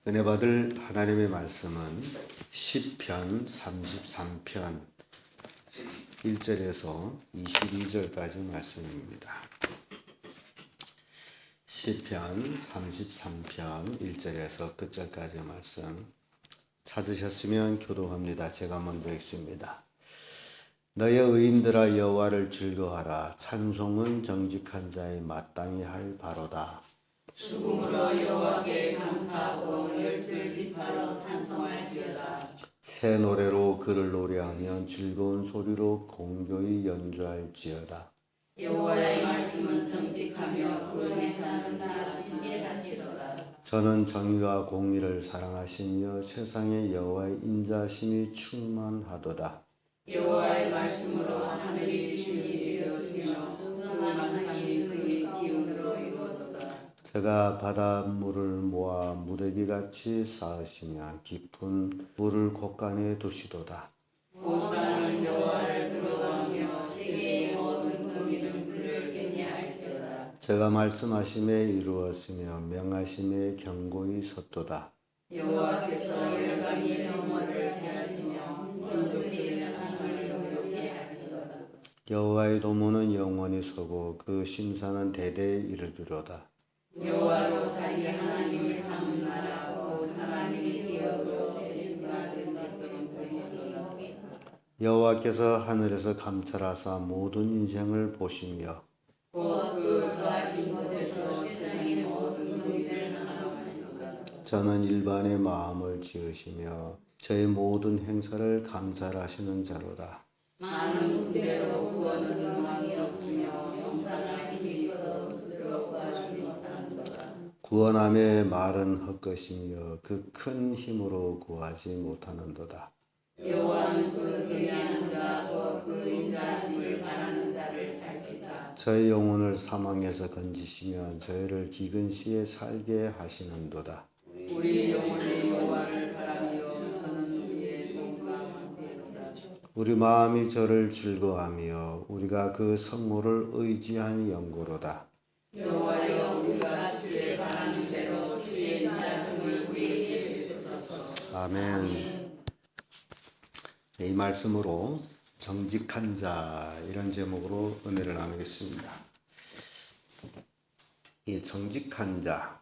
은혜 받을 하나님의 말씀은 시편 33편 1절에서 22절까지 말씀입니다. 시편 33편 1절에서 끝절까지 말씀 찾으셨으면 교독합니다. 제가 먼저 읽습니다. 너의 의인들아 여호와를 즐거워하라. 찬송은 정직한 자의 마땅히 할 바로다. 수금으로 여호와께 감사하고 열줄 비파로 찬송할지어다. 새 노래로 그를 노래하면 즐거운 소리로 공교히 연주할지어다. 여호와의 말씀은 정직하며 그 행사는 다 진실하시도다. 저는 정의와 공의를 사랑하시며 세상에 여호와의 인자심이 충만하도다. 여호와의 말씀으로 하늘이 주님이 되었으며 그 만상이 그의 기운으로 이루어도다. 제가 바닷물을 모아 무더기같이 쌓으시며 깊은 물을 곳간에 두시도다. 온 땅은 여호와를 들어가며 세계의 모든 거민은 그를 경외할지어다. 제가 말씀하심에 이루었으며 명하심에 경고히 섰도다. 여호와께서 열방의 영화를 해하시며 그들의 상을 요롭게 하시도다. 여호와의 도모는 영원히 서고 그 심사는 대대에 이르리로다. 여호와로 자기 하나님을 삼은 나라고 하나님의 기업으로 대신받은 백성은 되시도다. 여호와께서 하늘에서 감찰하사 모든 인생을 보시며 곧 그 거하신 곳에서 세상의 모든 의를 하나하시도다. 저는 일반의 마음을 지으시며 저의 모든 행사를 감찰하시는 자로다. 많은 군대로 구원은 응왕이 없으며 용사가 힘이 있어도 스스로 구하지 못하는도다. 구원함의 말은 헛것이며 그 큰 힘으로 구하지 못하는도다. 여호와는 그 경외하는 자고 그 인자하심을 바라는 자를 살피사 저의 영혼을 사망에서 건지시며 저희를 기근 시에 살게 하시는도다. 우리 영혼이 여호와를 바라며 저는 우리의 동감한 되도다. 우리 마음이 저를 즐거워하며 우리가 그 성모를 의지한 영고로다. 여호와여 우리가 주의 바라는 대로 주의 인자심을 우리에게 베푸소서. 아멘. 이 말씀으로 정직한 자 이런 제목으로 은혜를 나누겠습니다. 이 정직한 자,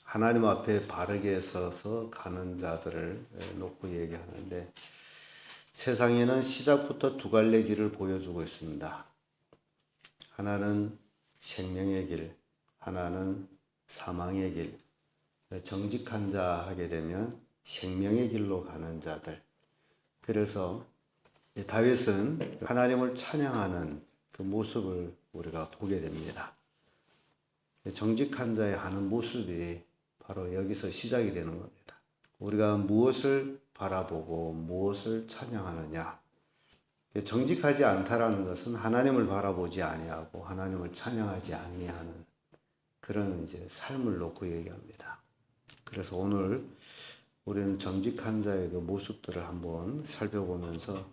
하나님 앞에 바르게 서서 가는 자들을 놓고 얘기하는데 세상에는 시작부터 두 갈래 길을 보여주고 있습니다. 하나는 생명의 길, 하나는 사망의 길. 정직한 자 하게 되면 생명의 길로 가는 자들. 그래서 다윗은 하나님을 찬양하는 그 모습을 우리가 보게 됩니다. 정직한 자의 하는 모습이 바로 여기서 시작이 되는 겁니다. 우리가 무엇을 바라보고 무엇을 찬양하느냐. 정직하지 않다라는 것은 하나님을 바라보지 아니하고 하나님을 찬양하지 아니하는 그런 이제 삶을 놓고 얘기합니다. 그래서 오늘 우리는 정직한 자의 그 모습들을 한번 살펴보면서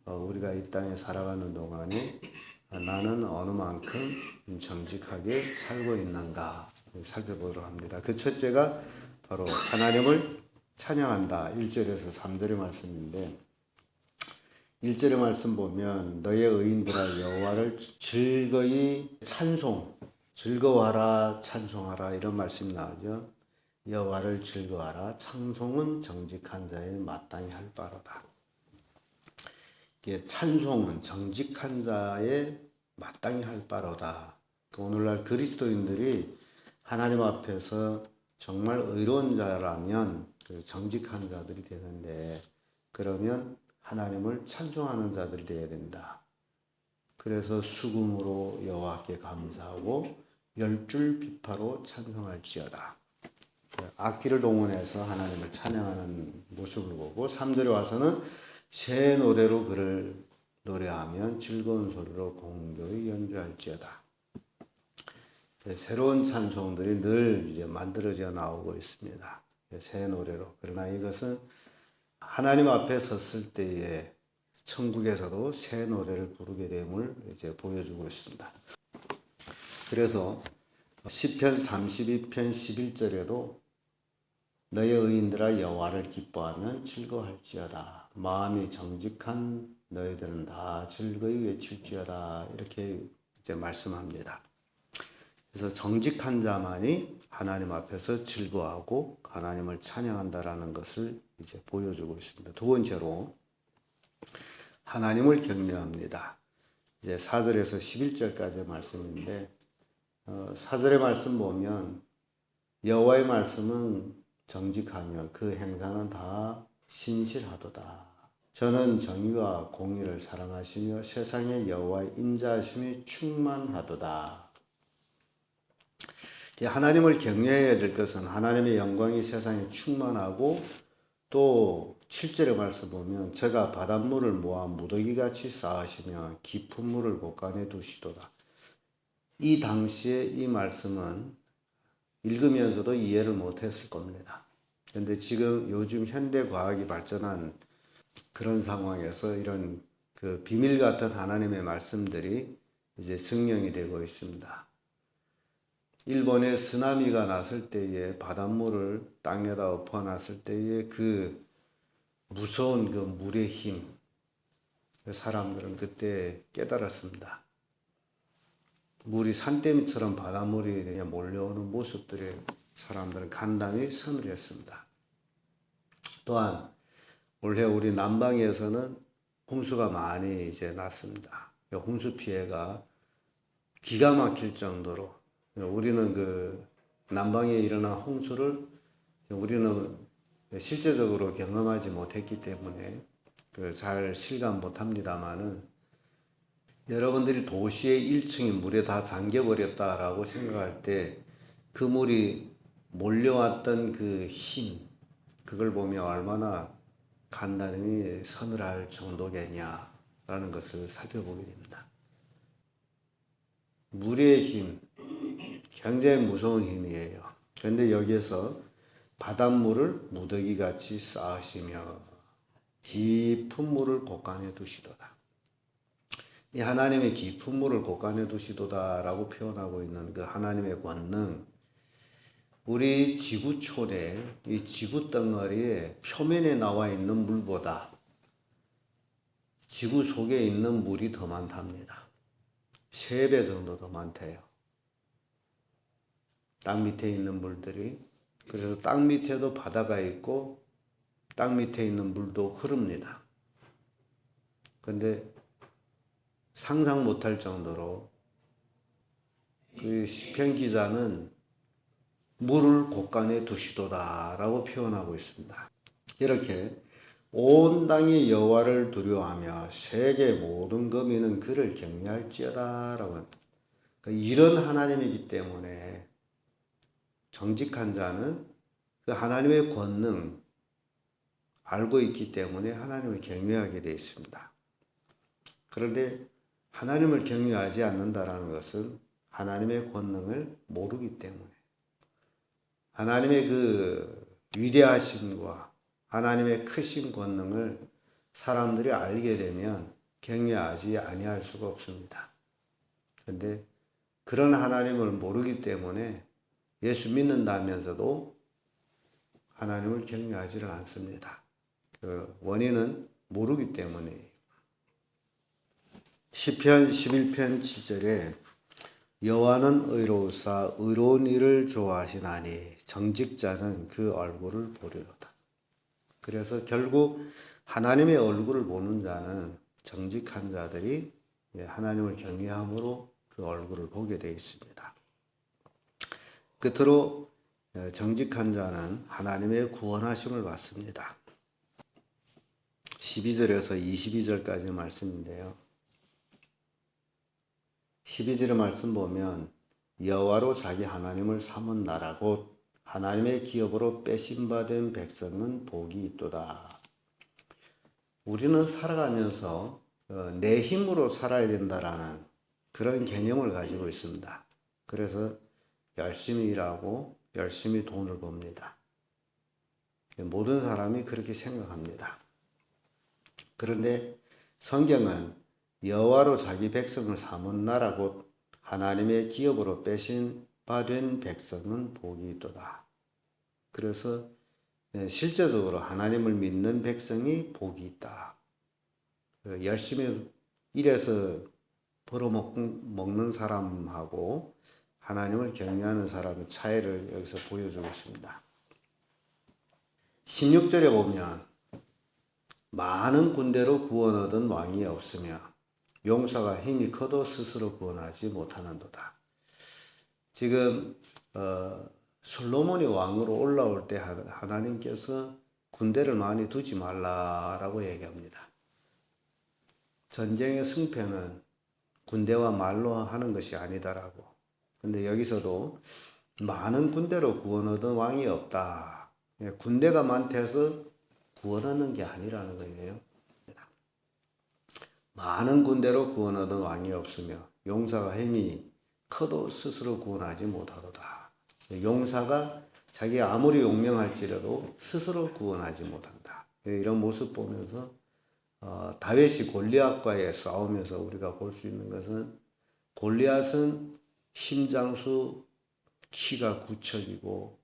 우리가 이 땅에 살아가는 동안에 나는 어느 만큼 정직하게 살고 있는가 살펴보도록 합니다. 그 첫째가 바로 하나님을 찬양한다. 1절에서 3절의 말씀인데 1절의 말씀 보면 너의 의인들아 여호와를 즐거이 즐거워하라 찬송하라 이런 말씀이 나오죠. 여호와를 즐거워하라 찬송은 정직한 자의 마땅히 할 바로다. 찬송은 정직한 자의 마땅히 할 바로다. 오늘날 그리스도인들이 하나님 앞에서 정말 의로운 자라면 정직한 자들이 되는데 그러면 하나님을 찬송하는 자들이 되어야 된다. 그래서 수금으로 여호와께 감사하고 열줄 비파로 찬송할지어다. 악기를 동원해서 하나님을 찬양하는 모습을 보고 3절에 와서는 새 노래로 그를 노래하면 즐거운 소리로 공교히 연주할지어다. 새로운 찬송들이 늘 이제 만들어져 나오고 있습니다. 새 노래로. 그러나 이것은 하나님 앞에 섰을 때에 천국에서도 새 노래를 부르게 됨을 이제 보여주고 있습니다. 그래서 시편 32편 11절에도 너의 의인들아 여호와를 기뻐하면 즐거워할지어다. 마음이 정직한 너희들은 다 즐거이 외칠지어다. 이렇게 이제 말씀합니다. 그래서 정직한 자만이 하나님 앞에서 즐거워하고 하나님을 찬양한다라는 것을 이제 보여주고 있습니다. 두 번째로 하나님을 경외합니다. 이제 4절에서 11절까지의 말씀인데 4절의 말씀 보면 여호와의 말씀은 정직하며 그 행사는 다 신실하도다. 저는 정의와 공의를 사랑하시며 세상에 여호와의 인자하심이 충만하도다. 하나님을 경외해야 될 것은 하나님의 영광이 세상에 충만하고 또 7절의 말씀 보면 저가 바닷물을 모아 무더기같이 쌓으시며 깊은 물을 곳간에 두시도다. 이 당시에 이 말씀은 읽으면서도 이해를 못했을 겁니다. 그런데 지금 요즘 현대 과학이 발전한 그런 상황에서 이런 그 비밀 같은 하나님의 말씀들이 이제 증명이 되고 있습니다. 일본에 쓰나미가 났을 때에 바닷물을 땅에다 엎어놨을 때에 그 무서운 그 물의 힘, 사람들은 그때 깨달았습니다. 물이 산더미처럼 바닷물이 몰려오는 모습들에 사람들은 간담이 선을 했습니다. 또한 올해 우리 남방에서는 홍수가 많이 이제 났습니다. 홍수 피해가 기가 막힐 정도로 우리는 그 남방에 일어난 홍수를 우리는 실제적으로 경험하지 못했기 때문에 잘 실감 못합니다만은 여러분들이 도시의 1층이 물에 다 잠겨버렸다라고 생각할 때 그 물이 몰려왔던 그 힘, 그걸 보면 얼마나 간단히 서늘할 정도겠냐라는 것을 살펴보게 됩니다. 물의 힘, 굉장히 무서운 힘이에요. 그런데 여기에서 바닷물을 무더기같이 쌓으시며 깊은 물을 곳간에 두시도다. 이 하나님의 깊은 물을 곳간에 두시도다라고 표현하고 있는 그 하나님의 권능, 우리 지구촌에 이 지구 덩어리의 표면에 나와 있는 물보다 지구 속에 있는 물이 더 많답니다. 3배 정도 더 많대요. 땅 밑에 있는 물들이. 그래서 땅 밑에도 바다가 있고 땅 밑에 있는 물도 흐릅니다. 그런데 상상 못할 정도로 그 시편 기자는 물을 곳간에 두시도다라고 표현하고 있습니다. 이렇게 온 땅이 여호와를 두려워하며 세계 모든 거민은 그를 경외할지어다라고 이런 하나님이기 때문에 정직한 자는 그 하나님의 권능 알고 있기 때문에 하나님을 경외하게 되어 있습니다. 그런데 하나님을 경외하지 않는다라는 것은 하나님의 권능을 모르기 때문에 하나님의 그 위대하심과 하나님의 크신 권능을 사람들이 알게 되면 경외하지 아니할 수가 없습니다. 그런데 그런 하나님을 모르기 때문에 예수 믿는다면서도 하나님을 경외하지를 않습니다. 그 원인은 모르기 때문이에요. 시편 11편 7절에 여호와는 의로우사 의로운 일을 좋아하시나니 정직자는 그 얼굴을 보리로다. 그래서 결국 하나님의 얼굴을 보는 자는 정직한 자들이 하나님을 경외함으로 그 얼굴을 보게 되어 있습니다. 끝으로 정직한 자는 하나님의 구원하심을 받습니다. 12절에서 22절까지 말씀인데요. 12절의 말씀 보면 여호와로 자기 하나님을 삼은 나라 곧 하나님의 기업으로 빼심받은 백성은 복이 있도다. 우리는 살아가면서 내 힘으로 살아야 된다라는 그런 개념을 가지고 있습니다. 그래서 열심히 일하고 열심히 돈을 법니다. 모든 사람이 그렇게 생각합니다. 그런데 성경은 여호와로 자기 백성을 삼은 나라 곧 하나님의 기업으로 빼신 바 된 백성은 복이 있도다. 그래서 실제적으로 하나님을 믿는 백성이 복이 있다. 열심히 일해서 벌어먹는 사람하고 하나님을 경외하는 사람의 차이를 여기서 보여주고 있습니다. 16절에 보면 많은 군대로 구원 얻은 왕이 없으며 용사가 힘이 커도 스스로 구원하지 못하는도다. 지금 솔로몬이 왕으로 올라올 때 하나님께서 군대를 많이 두지 말라라고 얘기합니다. 전쟁의 승패는 군대와 말로 하는 것이 아니다라고. 근데 여기서도 많은 군대로 구원 얻은 왕이 없다. 군대가 많대서 구원 얻는 게 아니라는 거예요. 많은 군대로 구원 얻은 왕이 없으며 용사가 힘이 커도 스스로 구원하지 못하도다. 용사가 자기가 아무리 용맹할지라도 스스로 구원하지 못한다. 이런 모습 보면서 다윗이 골리앗과의 싸움에서 우리가 볼 수 있는 것은 골리앗은 힘장수 키가 9척이고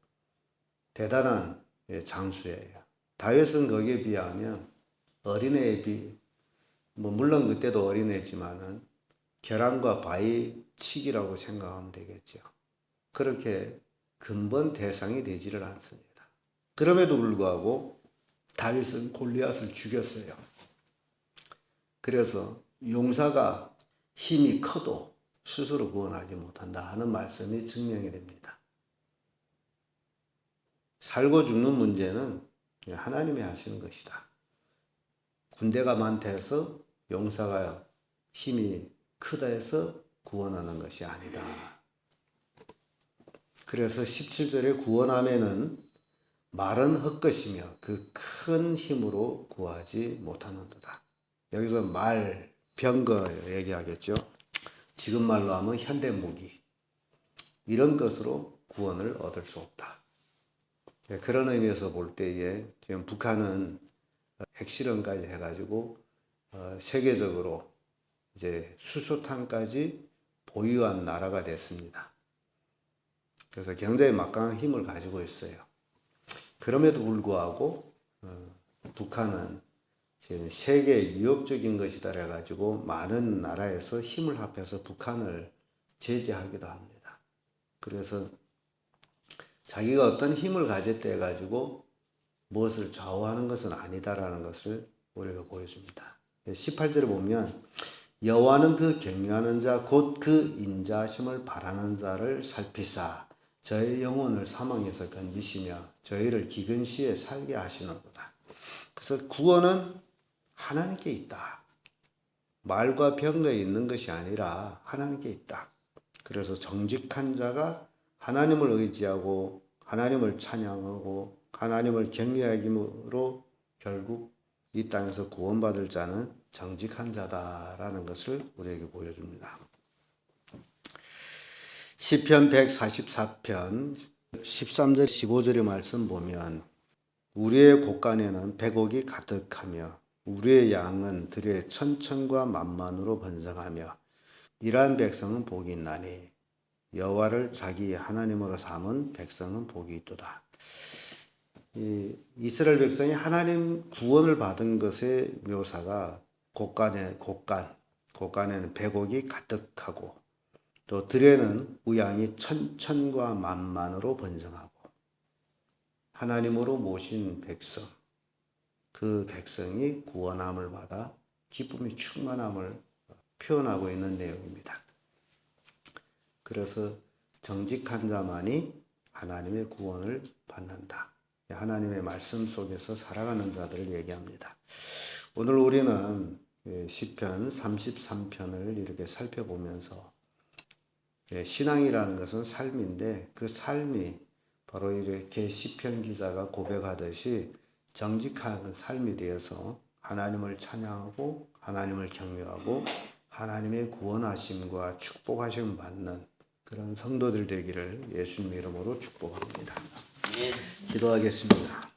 대단한 장수예요. 다윗은 거기에 비하면 어린애에 물론 그때도 어린애지만은 계란과 바위 치기라고 생각하면 되겠죠. 그렇게 근본 대상이 되지를 않습니다. 그럼에도 불구하고 다윗은 골리앗을 죽였어요. 그래서 용사가 힘이 커도 스스로 구원하지 못한다 하는 말씀이 증명이 됩니다. 살고 죽는 문제는 하나님이 하시는 것이다. 군대가 많다 해서 용사가 힘이 크다 해서 구원하는 것이 아니다. 그래서 17절에 구원하면은 말은 헛것이며 그 큰 힘으로 구하지 못하는도다. 여기서 말, 병거 얘기하겠죠. 지금 말로 하면 현대무기. 이런 것으로 구원을 얻을 수 없다. 그런 의미에서 볼 때에 지금 북한은 핵실험까지 해가지고 세계적으로 이제 수소탄까지 보유한 나라가 됐습니다. 그래서 굉장히 막강한 힘을 가지고 있어요. 그럼에도 불구하고 북한은 지금 세계에 위협적인 것이다 해가지고 많은 나라에서 힘을 합해서 북한을 제재하기도 합니다. 그래서 자기가 어떤 힘을 가졌다 해가지고 무엇을 좌우하는 것은 아니다라는 것을 우리가 보여줍니다. 18절에 보면 여호와는 그 경외하는 자 곧 그 인자하심을 바라는 자를 살피사 저의 영혼을 사망에서 건지시며 저희를 기근 시에 살게 하시는도다. 그래서 구원은 하나님께 있다. 말과 병거에 있는 것이 아니라 하나님께 있다. 그래서 정직한 자가 하나님을 의지하고 하나님을 찬양하고 하나님을 경외하기로 결국 이 땅에서 구원받을 자는 정직한 자다라는 것을 우리에게 보여줍니다. 시편 144편 13절 15절의 말씀 보면 우리의 곳간에는 백옥이 가득하며 우리의 양은 들에 천천과 만만으로 번성하며 이러한 백성은 복이 있나니 여호와를 자기 하나님으로 삼은 백성은 복이 있도다. 이스라엘 백성이 하나님 구원을 받은 것의 묘사가 곳간에는 백옥이 가득하고 또 들에는 우양이 천천과 만만으로 번성하고 하나님으로 모신 백성, 그 백성이 구원함을 받아 기쁨이 충만함을 표현하고 있는 내용입니다. 그래서 정직한 자만이 하나님의 구원을 받는다. 하나님의 말씀 속에서 살아가는 자들을 얘기합니다. 오늘 우리는 시편 33편을 이렇게 살펴보면서 신앙이라는 것은 삶인데 그 삶이 바로 이렇게 시편 기자가 고백하듯이 정직한 삶이 되어서 하나님을 찬양하고 하나님을 경외하고 하나님의 구원하심과 축복하심 받는 그런 성도들 되기를 예수님 이름으로 축복합니다. 기도하겠습니다.